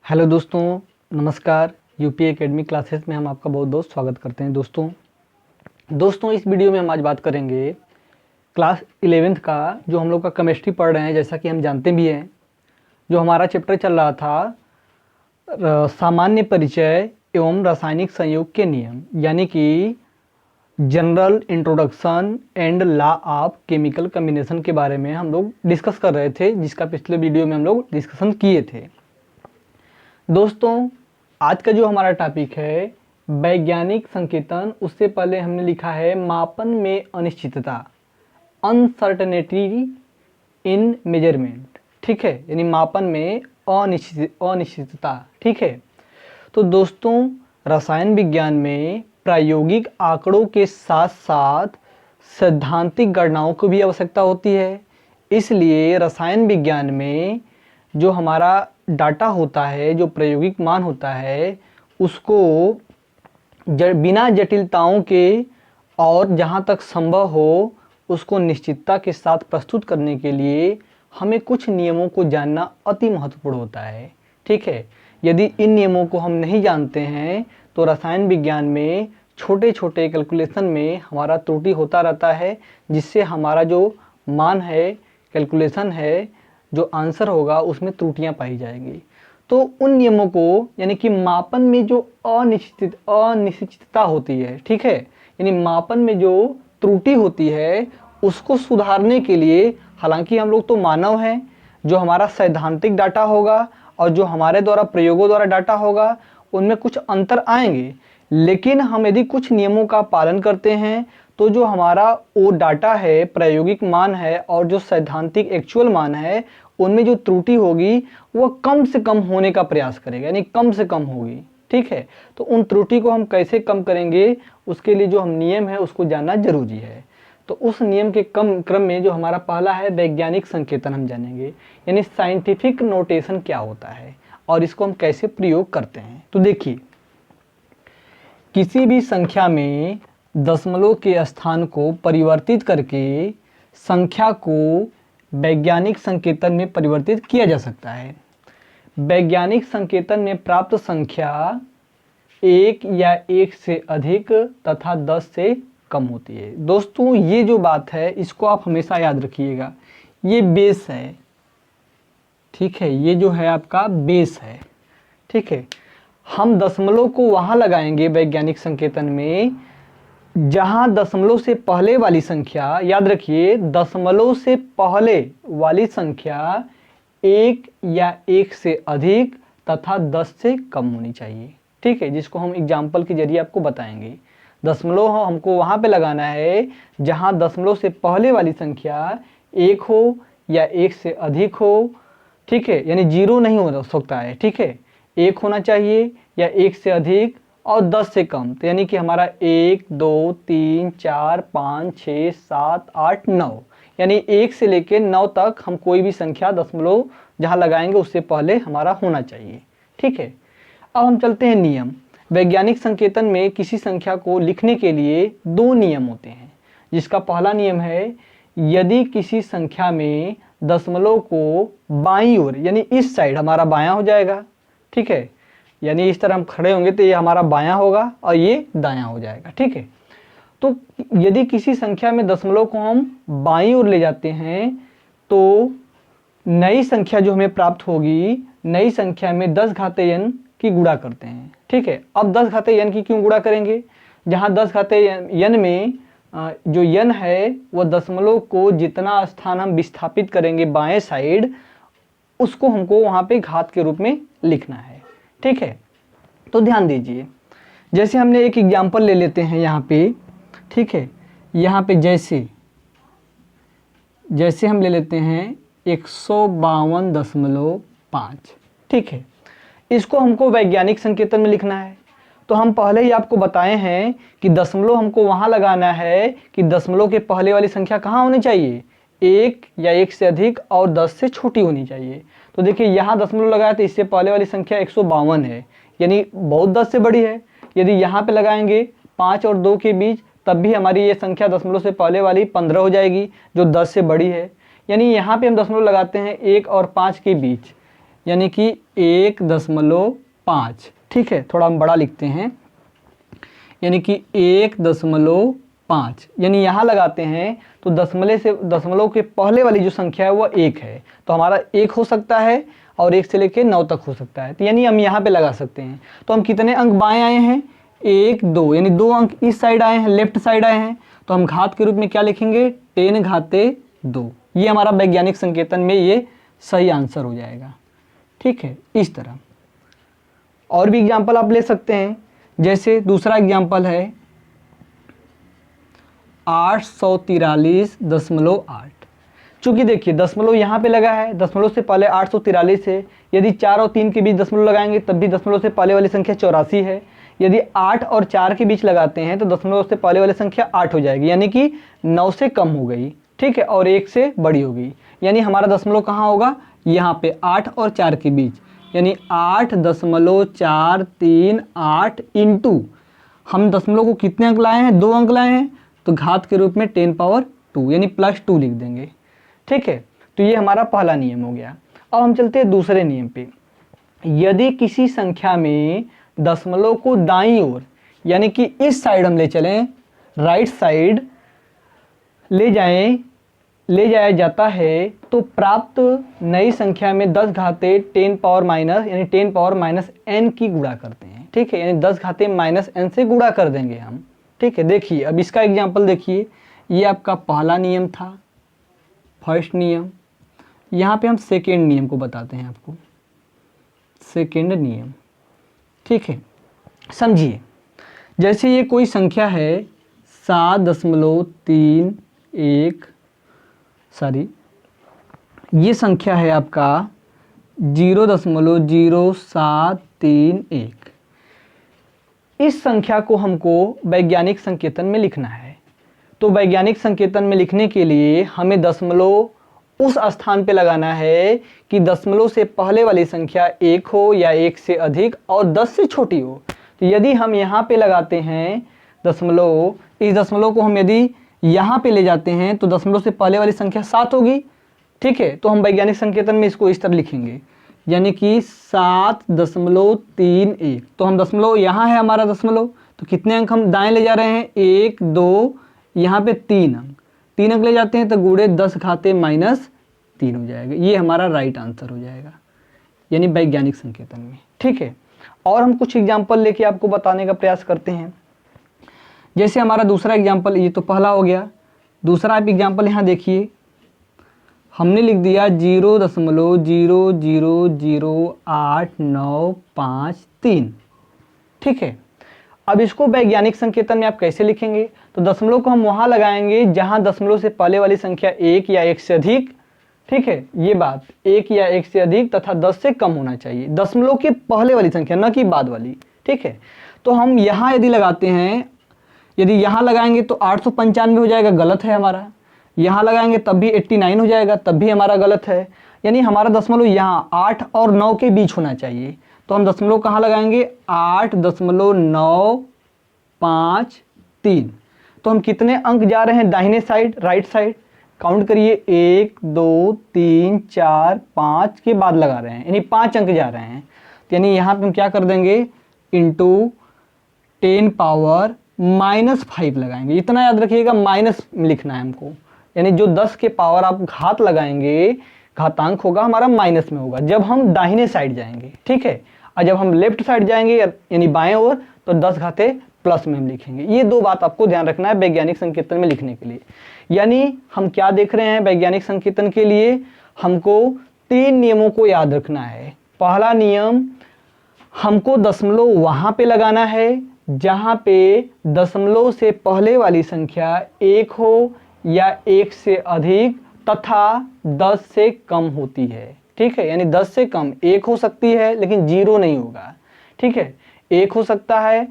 Hello दोस्तों, नमस्कार। UP academy classes में हम आपका बहुत बहुत स्वागत करते हैं। दोस्तों इस वीडियो में हम आज बात करेंगे क्लास 11th का जो हम लोग का केमिस्ट्री पढ़ रहे हैं। जैसा कि हम जानते भी हैं, जो हमारा चैप्टर चल रहा था सामान्य परिचय एवं रासायनिक संयोग के नियम, यानी कि general introduction and law of chemical combination के बारे में हम लोग डिस्कस कर रहे थे, जिसका पिछले वीडियो में हम लोग डिस्कशन किए थे। दोस्तों आज का जो हमारा टॉपिक है वैज्ञानिक संकेतन, उससे पहले हमने लिखा है मापन में अनिश्चितता, अनसर्टेनिटी इन मेजरमेंट। ठीक है, यानी मापन में अनिश्चितता। ठीक है, तो दोस्तों रसायन विज्ञान में प्रायोगिक आंकड़ों के साथ साथ सैद्धांतिक गणनाओं की भी आवश्यकता होती है। इसलिए रसायन विज्ञान में जो हमारा डाटा होता है, जो प्रायोगिक मान होता है, उसको बिना जटिलताओं के और जहाँ तक संभव हो उसको निश्चितता के साथ प्रस्तुत करने के लिए हमें कुछ नियमों को जानना अति महत्वपूर्ण होता है। ठीक है, यदि इन नियमों को हम नहीं जानते हैं तो रसायन विज्ञान में छोटे छोटे कैलकुलेशन में हमारा त्रुटि होता रहता है, जिससे हमारा जो मान है, कैलकुलेशन है, जो आंसर होगा उसमें त्रुटियां पाई जाएंगी। तो उन नियमों को, यानी कि मापन में जो अनिश्चितता होती है, ठीक है, यानी मापन में जो त्रुटि होती है उसको सुधारने के लिए, हालांकि हम लोग तो मानव हैं, जो हमारा सैद्धांतिक डाटा होगा और जो हमारे द्वारा प्रयोगों द्वारा डाटा होगा उनमें कुछ अंतर आएंगे, लेकिन हम यदि कुछ नियमों का पालन करते हैं तो जो हमारा वो डाटा है, प्रायोगिक मान है, और जो सैद्धांतिक एक्चुअल मान है, उनमें जो त्रुटि होगी वह कम से कम होने का प्रयास करेगा, यानी कम से कम होगी। ठीक है, तो उन त्रुटि को हम कैसे कम करेंगे, उसके लिए जो हम नियम है उसको जानना जरूरी है। तो उस नियम के क्रम में जो हमारा पहला है वैज्ञानिक संकेतन हम जानेंगे, यानी साइंटिफिक नोटेशन क्या होता है और इसको हम कैसे प्रयोग करते हैं। तो देखिए, किसी भी संख्या में दशमलव के स्थान को परिवर्तित करके संख्या को वैज्ञानिक संकेतन में परिवर्तित किया जा सकता है। वैज्ञानिक संकेतन में प्राप्त संख्या 1 या 1 से अधिक तथा 10 से कम होती है। दोस्तों ये जो बात है इसको आप हमेशा याद रखिएगा, ये बेस है। ठीक है, ये जो है आपका बेस है। ठीक है, हम दशमलव को वहाँ लगाएंगे वैज्ञानिक संकेतन में जहाँ दशमलव से पहले वाली संख्या, याद रखिए दशमलव से पहले वाली संख्या 1 या 1 से अधिक तथा 10 से कम होनी चाहिए। ठीक है, जिसको हम एग्जाम्पल के जरिए आपको बताएंगे। दशमलव हमको वहाँ पे लगाना है जहाँ दशमलव से पहले वाली संख्या 1 हो या 1 से अधिक हो। ठीक है, यानी 0 नहीं हो सकता है। ठीक है, 1 होना चाहिए या 1 से अधिक और 10 से कम। तो यानी कि हमारा 1 2 3 4 5 6 7 8 9, यानी 1 से लेकर 9 तक हम कोई भी संख्या दशमलव जहाँ लगाएंगे उससे पहले हमारा होना चाहिए। ठीक है, अब हम चलते हैं नियम। वैज्ञानिक संकेतन में किसी संख्या को लिखने के लिए 2 नियम होते हैं, जिसका पहला नियम है यदि किसी संख्या में दशमलव को बाईं ओर, यानी इस साइड हमारा बायां हो जाएगा। ठीक है, यानी इस तरह हम खड़े होंगे तो ये हमारा बायां होगा और ये दायां हो जाएगा। ठीक है, तो यदि किसी संख्या में दशमलव को हम बाईं ओर ले जाते हैं तो नई संख्या जो हमें प्राप्त होगी, नई संख्या में 10 घाते n की गुणा करते हैं। ठीक है, अब 10 घाते n की क्यों गुणा करेंगे? जहाँ 10 घाते n में जो n है वह दशमलव को जितना स्थान हम विस्थापित करेंगे बाएं साइड, उसको हमको वहाँ पे घात के रूप में लिखना है। ठीक है, तो ध्यान दीजिए, जैसे हमने एक एग्जाम्पल ले लेते हैं यहाँ पे। ठीक है, यहाँ पे जैसे हम ले लेते हैं 152.5। ठीक है, इसको हमको वैज्ञानिक संकेतन में लिखना है। तो हम पहले ही आपको बताए हैं कि दशमलव हमको वहाँ लगाना है कि दशमलव के पहले वाली संख्या कहाँ होनी चाहिए, 1 या 1 से अधिक और 10 से छोटी होनी चाहिए। तो देखिए यहाँ दशमलव लगाया तो इससे पहले वाली संख्या 152 है, यानी बहुत 10 से बड़ी है। यदि यहाँ पे लगाएंगे 5 और 2 के बीच, तब भी हमारी ये संख्या दशमलव से पहले वाली 15 हो जाएगी, जो 10 से बड़ी है। यानी यहाँ पे हम दशमलव लगाते हैं 1 और 5 के बीच, यानी कि 1.5, ठीक है, थोड़ा हम बड़ा लिखते हैं, यानी कि 1.5, यानी यहाँ लगाते हैं तो दशमलव के पहले वाली जो संख्या है वह 1 है, तो हमारा 1 हो सकता है और 1 से लेके 9 तक हो सकता है, तो यानी हम यहाँ पे लगा सकते हैं। तो हम कितने अंक बाएं आए हैं, 1 2, यानी 2 अंक इस साइड आए हैं, लेफ्ट साइड आए हैं, तो हम घात के रूप में क्या लिखेंगे, 10 घाते 2। ये हमारा वैज्ञानिक संकेतन में ये सही आंसर हो जाएगा, ठीक है। इस तरह और भी एग्जाम्पल आप ले सकते हैं, जैसे दूसरा एग्जाम्पल है 843.8। चूँकि देखिए दशमलव यहाँ पे लगा है, दशमलव से पहले 843 है, यदि 4 और 3 के बीच दशमलव लगाएंगे तब भी दशमलव से पहले वाली संख्या 84 है, यदि 8 और 4 के बीच लगाते हैं तो दशमलव से पहले वाली संख्या 8 हो जाएगी, यानी कि 9 से कम हो गई, ठीक है, और 1 से बड़ी हो गई, यानी हमारा दशमलव कहाँ होगा, यहाँ पे 8 और 4 के बीच, यानी 8.438 इंटू हम दशमलव को कितने अंक लाए हैं, 2 अंक लाए हैं, तो घात के रूप में 10⁻2 यानी +2 लिख देंगे, ठीक है। तो ये हमारा पहला नियम हो गया। अब हम चलते हैं दूसरे नियम पे। यदि किसी संख्या में दशमलव को दाईं ओर यानी कि इस साइड हम ले चलें, राइट साइड ले जाया जाता है, तो प्राप्त नई संख्या में 10 घाते 10 पावर माइनस यानी 10 पावर माइनस n की गुणा करते हैं, ठीक है, यानी 10 घाते माइनस n से गुणा कर देंगे हम, ठीक है। देखिए अब इसका एग्जाम्पल देखिए, ये आपका पहला नियम था, फर्स्ट नियम। यहाँ पे हम सेकेंड नियम को बताते हैं आपको, सेकेंड नियम, ठीक है। समझिए, जैसे ये कोई संख्या है 7.31, ये संख्या है आपका 0.0731। इस संख्या को हमको वैज्ञानिक संकेतन में लिखना है, तो वैज्ञानिक संकेतन में लिखने के लिए हमें दशमलव उस स्थान पे लगाना है कि दशमलव से पहले वाली संख्या 1 हो या 1 से अधिक और 10 से छोटी हो। तो यदि हम यहाँ पे लगाते हैं दशमलव, इस दशमलव को हम यदि यहाँ पे ले जाते हैं तो दशमलव से पहले वाली संख्या 7 होगी, ठीक है। तो हम वैज्ञानिक संकेतन में इसको इस तरह लिखेंगे, यानी कि 7.31। तो हम दशमलव यहाँ है हमारा दशमलव, तो कितने अंक हम दाएं ले जा रहे हैं, 1 2, यहाँ पे 3 अंक ले जाते हैं, तो गुणे 10 घाते -3 हो जाएगा। ये हमारा राइट आंसर हो जाएगा, यानी वैज्ञानिक संकेतन में, ठीक है। और हम कुछ एग्जाम्पल लेके आपको बताने का प्रयास करते हैं। जैसे हमारा दूसरा एग्जाम्पल, ये तो पहला हो गया, दूसरा आप एग्जाम्पल यहाँ देखिए, हमने लिख दिया 0.000895 ठीक है। अब इसको वैज्ञानिक संकेतन में आप कैसे लिखेंगे, तो दशमलव को हम वहाँ लगाएंगे जहाँ दशमलव से पहले वाली संख्या 1 या 1 से अधिक, ठीक है, ये बात 1 या 1 से अधिक तथा 10 से कम होना चाहिए, दशमलव के पहले वाली संख्या, न कि बाद वाली, ठीक है। तो हम यहाँ यदि लगाते हैं, यदि यहाँ लगाएंगे तो 895 हो जाएगा, गलत है हमारा। यहाँ लगाएंगे तब भी 89 हो जाएगा, तब भी हमारा गलत है। यानी हमारा दशमलव यहाँ 8 और 9 के बीच होना चाहिए। तो हम दशमलव कहाँ लगाएंगे, 8.953। तो हम कितने अंक जा रहे हैं दाहिने साइड, राइट साइड, काउंट करिए, 1 2 3 4 5 के बाद लगा रहे हैं, यानी 5 अंक जा रहे हैं। तो यानी यहाँ पे हम क्या कर देंगे, इंटू 10 पावर -5 लगाएंगे। इतना याद रखिएगा, माइनस लिखना है हमको, यानी जो 10 के पावर आप घात लगाएंगे, घातांक होगा हमारा माइनस में होगा जब हम दाहिने साइड जाएंगे, ठीक है। और जब हम लेफ्ट साइड जाएंगे यानी बाएं ओर, तो 10 घाते प्लस में हम लिखेंगे। ये दो बात आपको ध्यान रखना है वैज्ञानिक संकेतन में लिखने के लिए। यानी हम क्या देख रहे हैं, वैज्ञानिक संकेतन के लिए हमको 3 नियमों को याद रखना है। पहला नियम, हमको दशमलव वहाँ पे लगाना है जहाँ पे दशमलव से पहले वाली संख्या 1 हो या 1 से अधिक तथा 10 से कम होती है, ठीक है। यानी 10 से कम 1 हो सकती है लेकिन 0 नहीं होगा, ठीक है। 1 हो सकता है,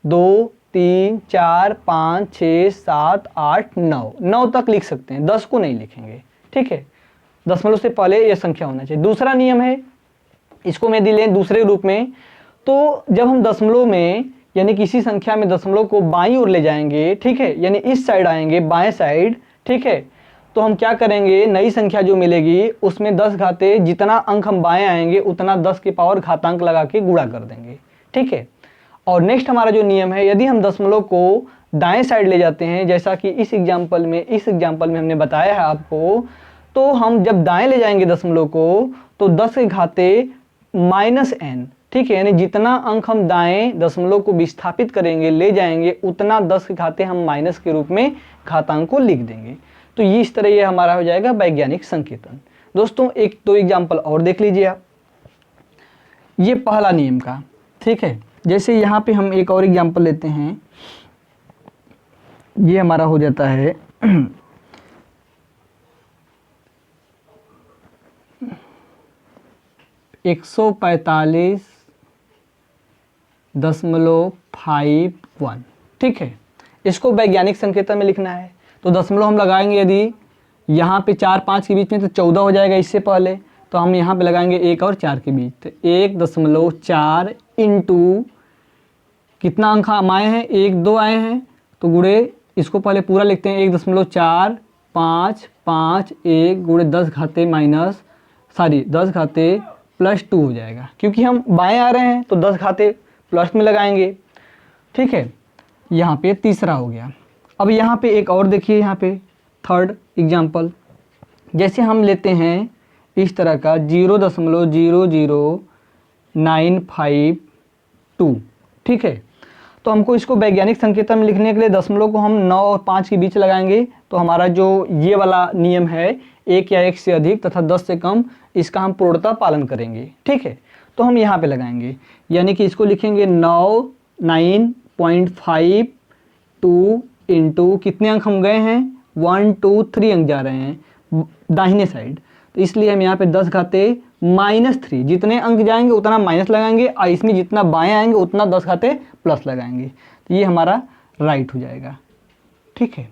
2 3 4 5 6 7 8 9 तक लिख सकते हैं, 10 को नहीं लिखेंगे, ठीक है। दशमलव से पहले यह संख्या होना चाहिए। दूसरा नियम है, इसको मैं यदि लें दूसरे रूप में, तो जब हम दशमलव में यानी किसी संख्या में दशमलव को बाईं ओर ले जाएंगे, ठीक है, यानी इस साइड आएंगे बाएं साइड, ठीक है, तो हम क्या करेंगे, नई संख्या जो मिलेगी उसमें 10 घाते जितना अंक हम बाएं आएंगे उतना 10 के पावर घातांक लगा के गुणा कर देंगे, ठीक है। और नेक्स्ट हमारा जो नियम है, यदि हम दशमलव को दाएं साइड ले जाते हैं, जैसा कि इस एग्जाम्पल में हमने बताया है आपको, तो हम जब दाएं ले जाएंगे दशमलव को तो 10 के घाते -n, ठीक है, यानी जितना अंक हम दाएं दशमलव को विस्थापित करेंगे ले जाएंगे उतना 10 के घाते हम माइनस के रूप में घातांक को लिख देंगे। तो ये इस तरह ये हमारा हो जाएगा वैज्ञानिक संकेतन। दोस्तों एक दो एग्जाम्पल और देख लीजिए आप, ये पहला नियम का, ठीक है। जैसे यहाँ पे हम एक और एग्जाम्पल लेते हैं, ये हमारा हो जाता है 145.51, ठीक है। इसको वैज्ञानिक संकेतन में लिखना है तो दशमलव हम लगाएंगे, यदि यहाँ पे 4 5 के बीच में तो 14 हो जाएगा इससे पहले, तो हम यहाँ पे लगाएंगे 1 और 4 के बीच, तो 1.4 इंटू कितना अंक हम आए हैं, 1 2 आए हैं, तो गुणे इसको पहले पूरा लिखते हैं 1.455 गुणे 10 घाते +2 हो जाएगा, क्योंकि हम बाएं आ रहे हैं तो 10 घाते प्लस में लगाएंगे, ठीक है। यहाँ पे तीसरा हो गया। अब यहाँ पे एक और देखिए, यहाँ पे थर्ड एग्जाम्पल, जैसे हम लेते हैं इस तरह का 0.00952, ठीक है। तो हमको इसको वैज्ञानिक संकेतन में लिखने के लिए दशमलव को हम 9 और 5 के बीच लगाएंगे, तो हमारा जो ये वाला नियम है 1 या 1 से अधिक तथा 10 से कम, इसका हम पूर्णतः पालन करेंगे, ठीक है। तो हम यहाँ पे लगाएंगे, यानी कि इसको लिखेंगे 9.5 इंटू कितने अंक हम गए हैं, 1 2 3 अंक जा रहे हैं दाहिने साइड, तो इसलिए हम यहाँ पे 10 घाते -3, जितने अंक जाएंगे उतना माइनस लगाएंगे और इसमें जितना बाएं आएंगे उतना 10 घाते प्लस लगाएंगे, तो ये हमारा राइट हो जाएगा, ठीक है।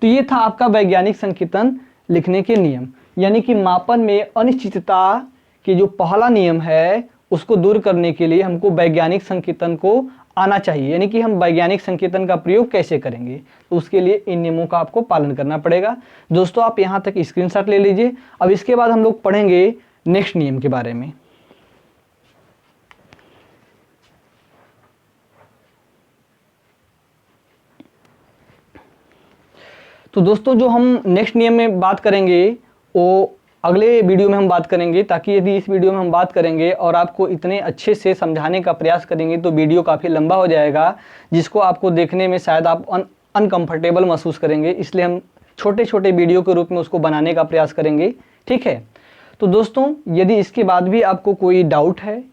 तो ये था आपका वैज्ञानिक संकेतन लिखने के नियम, यानी कि मापन में अनिश्चितता के जो पहला नियम है उसको दूर करने के लिए हमको वैज्ञानिक संकेतन को आना चाहिए, यानी कि हम वैज्ञानिक संकेतन का प्रयोग कैसे करेंगे, तो उसके लिए इन नियमों का आपको पालन करना पड़ेगा। दोस्तों आप यहाँ तक स्क्रीनशॉट ले लीजिए। अब इसके बाद हम लोग पढ़ेंगे नेक्स्ट नियम के बारे में। तो दोस्तों जो हम नेक्स्ट नियम में बात करेंगे वो अगले वीडियो में हम बात करेंगे, ताकि यदि इस वीडियो में हम बात करेंगे और आपको इतने अच्छे से समझाने का प्रयास करेंगे तो वीडियो काफ़ी लंबा हो जाएगा, जिसको आपको देखने में शायद आप अनकंफर्टेबल महसूस करेंगे, इसलिए हम छोटे छोटे वीडियो के रूप में उसको बनाने का प्रयास करेंगे, ठीक है। तो दोस्तों यदि इसके बाद भी आपको कोई डाउट है,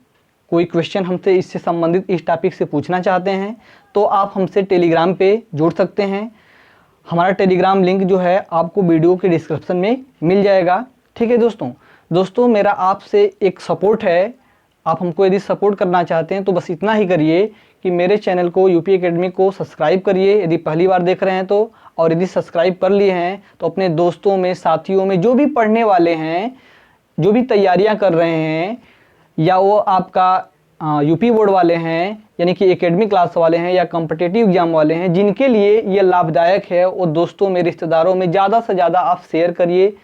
कोई क्वेश्चन हमसे इससे संबंधित इस टॉपिक से पूछना चाहते हैं, तो आप हमसे टेलीग्राम पे जुड़ सकते हैं। हमारा टेलीग्राम लिंक जो है आपको वीडियो के डिस्क्रिप्शन में मिल जाएगा, ठीक है। दोस्तों मेरा आपसे एक सपोर्ट है, आप हमको यदि सपोर्ट करना चाहते हैं तो बस इतना ही करिए कि मेरे चैनल को यूपी एकेडमी को सब्सक्राइब करिए यदि पहली बार देख रहे हैं तो, और यदि सब्सक्राइब कर लिए हैं तो अपने दोस्तों में, साथियों में, जो भी पढ़ने वाले हैं, जो भी तैयारियां कर रहे हैं, या वो आपका यूपी बोर्ड वाले हैं, यानी कि एकेडमी क्लास वाले हैं, या कॉम्पिटिटिव एग्जाम वाले हैं, जिनके लिए ये लाभदायक है, वो दोस्तों में, रिश्तेदारों में ज़्यादा से ज़्यादा आप शेयर करिए,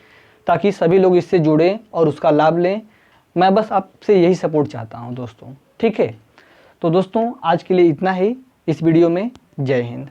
ताकि सभी लोग इससे जुड़ें और उसका लाभ लें। मैं बस आपसे यही सपोर्ट चाहता हूं दोस्तों, ठीक है। तो दोस्तों आज के लिए इतना ही इस वीडियो में। जय हिंद।